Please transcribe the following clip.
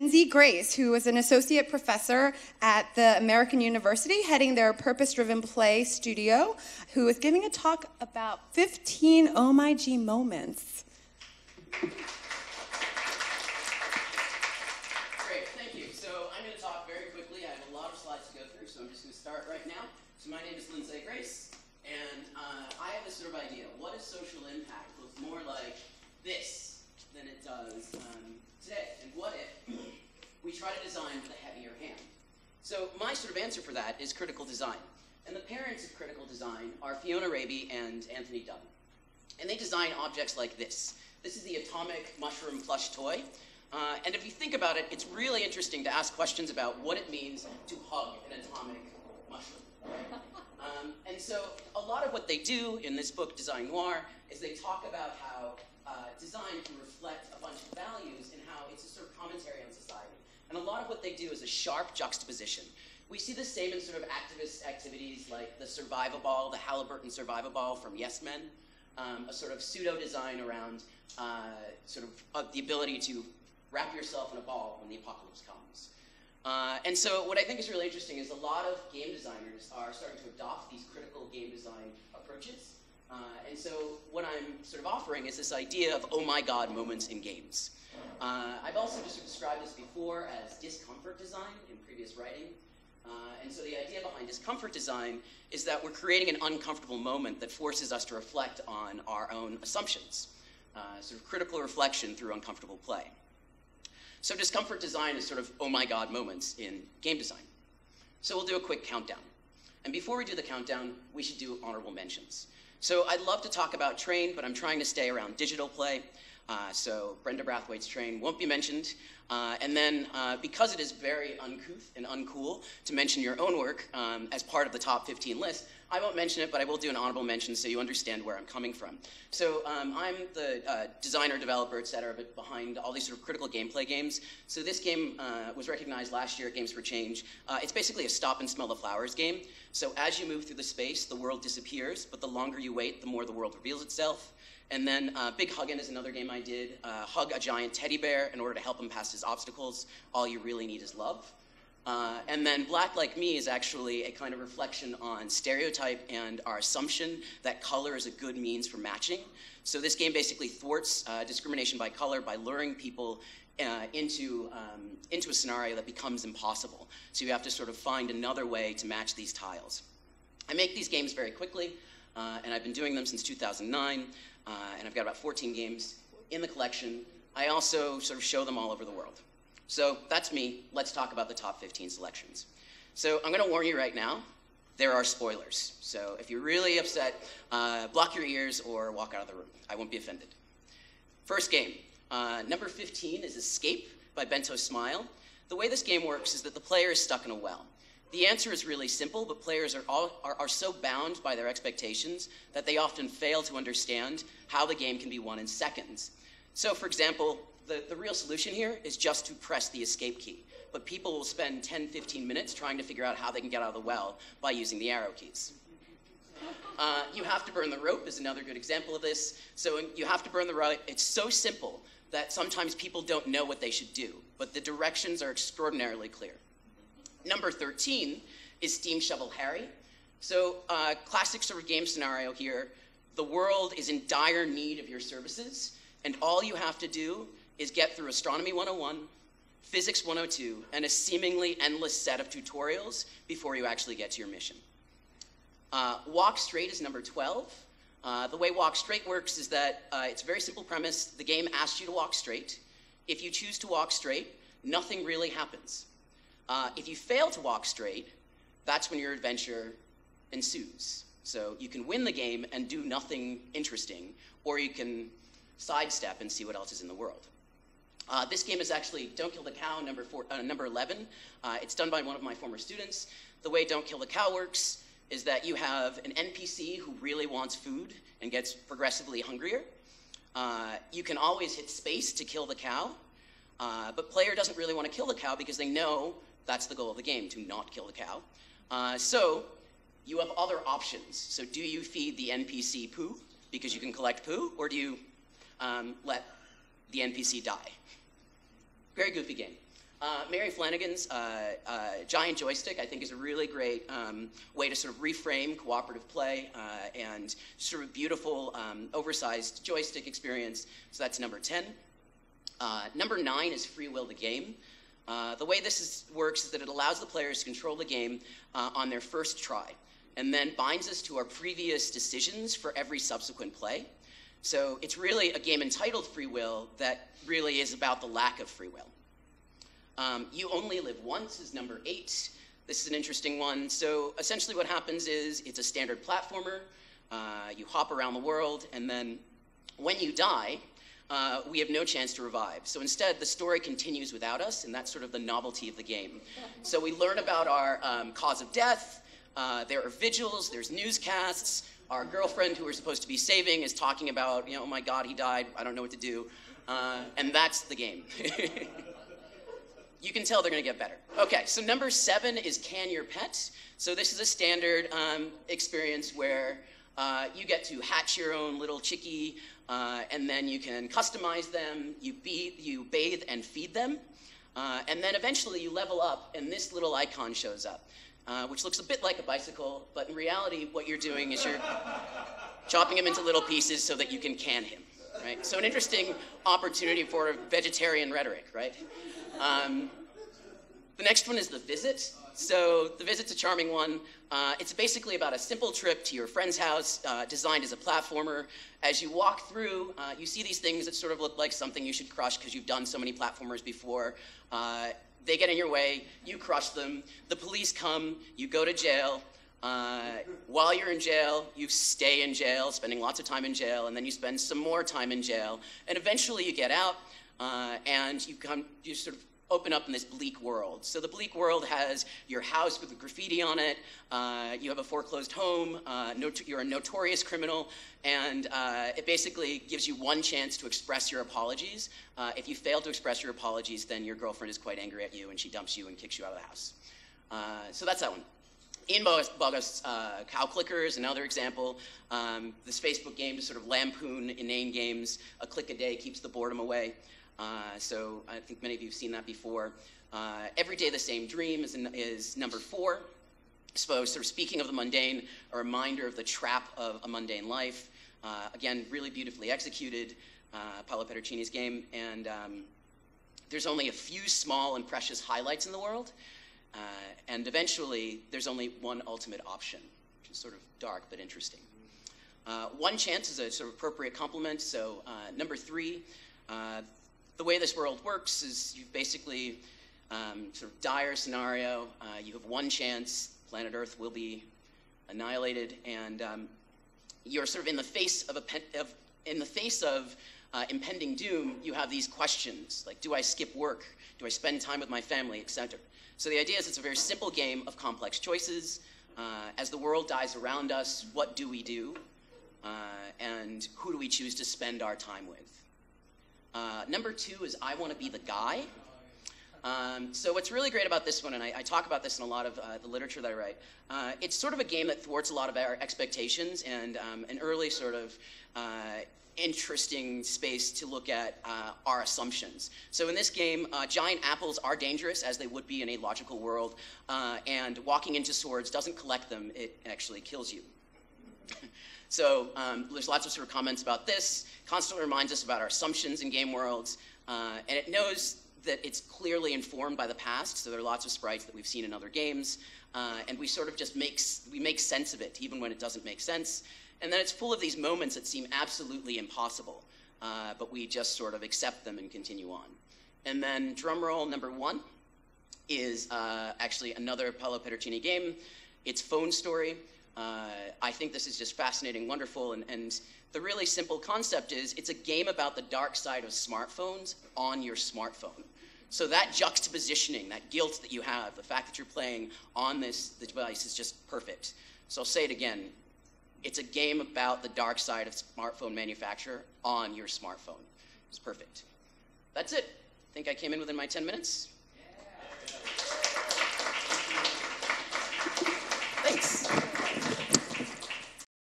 Lindsay Grace, who is an associate professor at the American University, heading their purpose-driven play studio, who is giving a talk about 15 OMG moments. Great, thank you. So I'm going to talk very quickly. I have a lot of slides to go through, so I'm just going to start right now. So my name is Lindsay Grace, and I have this sort of idea. What is social impact looks more like this than it does today? And what if we try to design with a heavier hand? So my sort of answer for that is critical design. And the parents of critical design are Fiona Raby and Anthony Dunn. And they design objects like this. This is the atomic mushroom plush toy. And if you think about it, it's really interesting to ask questions about what it means to hug an atomic mushroom. And so a lot of what they do in this book, Design Noir, is they talk about how design can reflect a bunch of values and how it's a sort of commentary on society. And a lot of what they do is a sharp juxtaposition. We see the same in sort of activist activities like the Survivaball, the Halliburton Survivaball from Yes Men, a sort of pseudo-design around the ability to wrap yourself in a ball when the apocalypse comes. And so what I think is really interesting is a lot of game designers are starting to adopt these critical game design approaches. And so what I'm sort of offering is this idea of oh my god moments in games. I've also just described this before as discomfort design in previous writing. And so the idea behind discomfort design is that we're creating an uncomfortable moment that forces us to reflect on our own assumptions. Sort of critical reflection through uncomfortable play. So discomfort design is sort of oh my god moments in game design. So we'll do a quick countdown. And before we do the countdown, we should do honorable mentions. So I'd love to talk about Train, but I'm trying to stay around digital play. So Brenda Brathwaite's Train won't be mentioned. And then because it is very uncouth and uncool to mention your own work as part of the top 15 list, I won't mention it, but I will do an honorable mention so you understand where I'm coming from. So I'm the designer, developer, et cetera, but behind all these sort of critical gameplay games. So this game was recognized last year at Games for Change. It's basically a stop and smell the flowers game. So as you move through the space, the world disappears, but the longer you wait, the more the world reveals itself. And then Big Huggin' is another game I did. Hug a giant teddy bear in order to help him past his obstacles. All you really need is love. And then Black Like Me is actually a kind of reflection on stereotype and our assumption that color is a good means for matching. So this game basically thwarts discrimination by color by luring people into a scenario that becomes impossible. So you have to sort of find another way to match these tiles. I make these games very quickly, and I've been doing them since 2009. And I've got about 14 games in the collection. I also sort of show them all over the world. So that's me. Let's talk about the top 15 selections. So I'm going to warn you right now, there are spoilers. So if you're really upset, block your ears or walk out of the room. I won't be offended. First game, number 15 is Escape by Bento Smile. The way this game works is that the player is stuck in a well. The answer is really simple, but players are so bound by their expectations that they often fail to understand how the game can be won in seconds. So, for example, the real solution here is just to press the escape key. But people will spend 10, 15 minutes trying to figure out how they can get out of the well by using the arrow keys. You have to burn the rope is another good example of this. So you have to burn the rope. It's so simple that sometimes people don't know what they should do, but the directions are extraordinarily clear. Number 13 is Steamshovel Harry. So classic sort of game scenario here. The world is in dire need of your services, and all you have to do is get through Astronomy 101, Physics 102, and a seemingly endless set of tutorials before you actually get to your mission. Walk Straight is number 12. The way Walk Straight works is that it's a very simple premise. The game asks you to walk straight. If you choose to walk straight, nothing really happens. If you fail to walk straight, that's when your adventure ensues. So you can win the game and do nothing interesting, or you can sidestep and see what else is in the world. This game is actually Don't Kill the Cow, number 11. It's done by one of my former students. The way Don't Kill the Cow works is that you have an NPC who really wants food and gets progressively hungrier. You can always hit space to kill the cow, but player doesn't really want to kill the cow because they know that's the goal of the game, to not kill the cow. So you have other options. So do you feed the NPC poo because you can collect poo, or do you let the NPC die? Very goofy game. Mary Flanagan's giant joystick, I think, is a really great way to sort of reframe cooperative play and sort of beautiful, oversized joystick experience. So that's number 10. Number 9 is Free Will the Game. The way this works is that it allows the players to control the game on their first try, and then binds us to our previous decisions for every subsequent play. So it's really a game entitled Free Will that really is about the lack of free will. You Only Live Once is number 8. This is an interesting one. So essentially what happens is it's a standard platformer. You hop around the world, and then when you die, we have no chance to revive. So instead, the story continues without us, and that's sort of the novelty of the game. So we learn about our cause of death. There are vigils, there's newscasts. Our girlfriend, who we're supposed to be saving, is talking about, oh my God, he died, I don't know what to do. And that's the game. You can tell they're going to get better. Okay, so number 7 is Can Your Pet? So this is a standard experience where you get to hatch your own little chickie, and then you can customize them, you bathe and feed them, and then eventually you level up, and this little icon shows up, which looks a bit like a bicycle, but in reality, what you're doing is you're chopping him into little pieces so that you can can him, right? So an interesting opportunity for vegetarian rhetoric, right? The next one is The Visit. So The Visit's a charming one. It's basically about a simple trip to your friend's house, designed as a platformer. As you walk through, you see these things that sort of look like something you should crush because you've done so many platformers before. They get in your way, you crush them, the police come, you go to jail. While you're in jail, you stay in jail, spending lots of time in jail, and then you spend some more time in jail, and eventually you get out, and you sort of open up in this bleak world. So the bleak world has your house with graffiti on it, you have a foreclosed home, you're a notorious criminal, and it basically gives you one chance to express your apologies. If you fail to express your apologies, then your girlfriend is quite angry at you and she dumps you and kicks you out of the house. So that's that one. Ian Bogost's Cow Clicker is another example. This Facebook game to sort of lampoon inane games. A click a day keeps the boredom away. So I think many of you have seen that before. Every Day the Same Dream is number 4. So sort of speaking of the mundane, a reminder of the trap of a mundane life. Again, really beautifully executed, Paolo Pedercini's game. And there's only a few small and precious highlights in the world. And eventually, there's only one ultimate option, which is sort of dark but interesting. One chance is a sort of appropriate complement. So number 3, the way this world works is you basically sort of dire scenario. You have one chance. Planet Earth will be annihilated, and you're sort of in the face of impending doom. You have these questions like, do I skip work? Do I spend time with my family, etc. So the idea is it's a very simple game of complex choices. As the world dies around us, what do we do? And who do we choose to spend our time with? Number 2 is I Want to Be the Guy. So what's really great about this one, and I talk about this in a lot of the literature that I write, it's sort of a game that thwarts a lot of our expectations and an early sort of interesting space to look at our assumptions. So in this game, giant apples are dangerous, as they would be in a logical world, and walking into swords doesn't collect them, it actually kills you. So there's lots of sort of comments about this, constantly reminds us about our assumptions in game worlds, and it knows that it's clearly informed by the past, so there are lots of sprites that we've seen in other games, and we sort of just make sense of it, even when it doesn't make sense. And then it's full of these moments that seem absolutely impossible, but we just sort of accept them and continue on. And then drum roll number 1 is actually another Paolo Pedercini game. It's Phone Story. I think this is just fascinating, wonderful, and the really simple concept is it's a game about the dark side of smartphones on your smartphone. So that juxtapositioning, that guilt that you have, the fact that you're playing on the device is just perfect. So I'll say it again. It's a game about the dark side of smartphone manufacture on your smartphone. It's perfect. That's it. I think I came in within my 10 minutes.